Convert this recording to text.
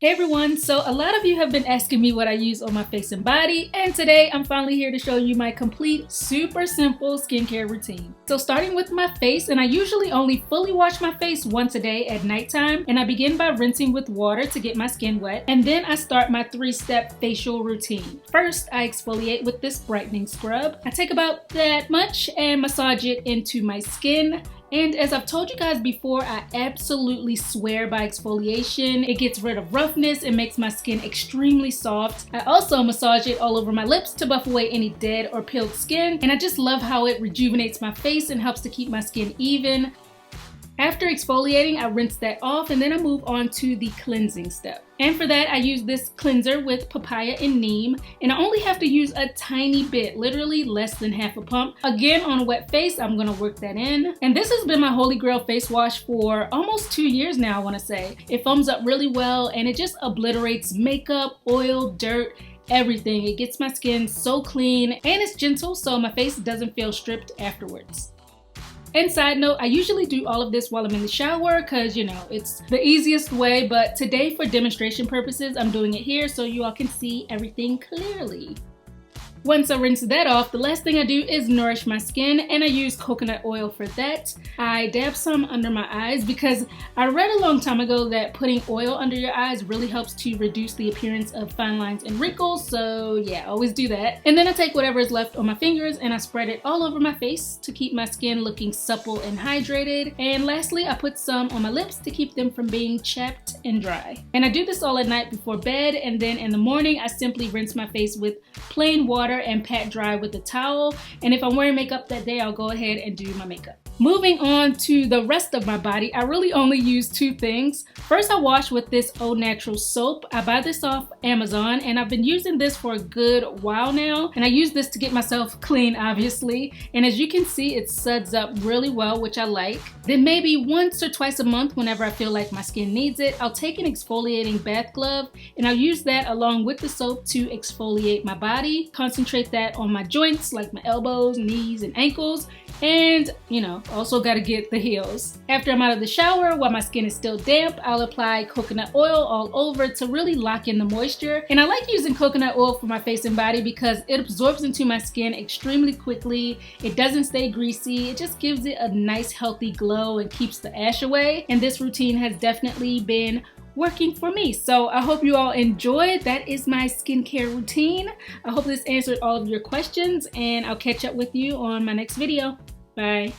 Hey everyone, so a lot of you have been asking me what I use on my face and body, and today I'm finally here to show you my complete, super simple skincare routine. So starting with my face, and I usually only fully wash my face once a day at nighttime, and I begin by rinsing with water to get my skin wet, and then I start my 3-step facial routine. First, I exfoliate with this brightening scrub. I take about that much and massage it into my skin. And as I've told you guys before, I absolutely swear by exfoliation. It gets rid of roughness and makes my skin extremely soft. I also massage it all over my lips to buff away any dead or peeled skin. And I just love how it rejuvenates my face and helps to keep my skin even. After exfoliating, I rinse that off and then I move on to the cleansing step. And for that, I use this cleanser with papaya and neem, and I only have to use a tiny bit, literally less than half a pump. Again, on a wet face, I'm gonna work that in. And this has been my holy grail face wash for almost 2 years now, I wanna say. It foams up really well and it just obliterates makeup, oil, dirt, everything. It gets my skin so clean and it's gentle so my face doesn't feel stripped afterwards. And side note, I usually do all of this while I'm in the shower because, you know, it's the easiest way, but today for demonstration purposes, I'm doing it here so you all can see everything clearly. Once I rinse that off, the last thing I do is nourish my skin, and I use coconut oil for that. I dab some under my eyes because I read a long time ago that putting oil under your eyes really helps to reduce the appearance of fine lines and wrinkles, so yeah, always do that. And then I take whatever is left on my fingers and I spread it all over my face to keep my skin looking supple and hydrated. And lastly, I put some on my lips to keep them from being chapped and dry. And I do this all at night before bed, and then in the morning I simply rinse my face with plain water and pat dry with a towel. And if I'm wearing makeup that day, I'll go ahead and do my makeup. Moving on to the rest of my body, I really only use 2 things. First, I wash with this TheChicNatural soap. I buy this off Amazon and I've been using this for a good while now. And I use this to get myself clean, obviously. And as you can see, it suds up really well, which I like. Then maybe once or twice a month, whenever I feel like my skin needs it, I'll take an exfoliating bath glove and I'll use that along with the soap to exfoliate my body. Concentrate that on my joints like my elbows, knees, and ankles. And, you know, also gotta get the heels. After I'm out of the shower, while my skin is still damp, I'll apply coconut oil all over to really lock in the moisture. And I like using coconut oil for my face and body because it absorbs into my skin extremely quickly. It doesn't stay greasy. It just gives it a nice healthy glow and keeps the ash away. And this routine has definitely been working for me. So I hope you all enjoyed. That is my skincare routine. I hope this answered all of your questions and I'll catch up with you on my next video. Bye.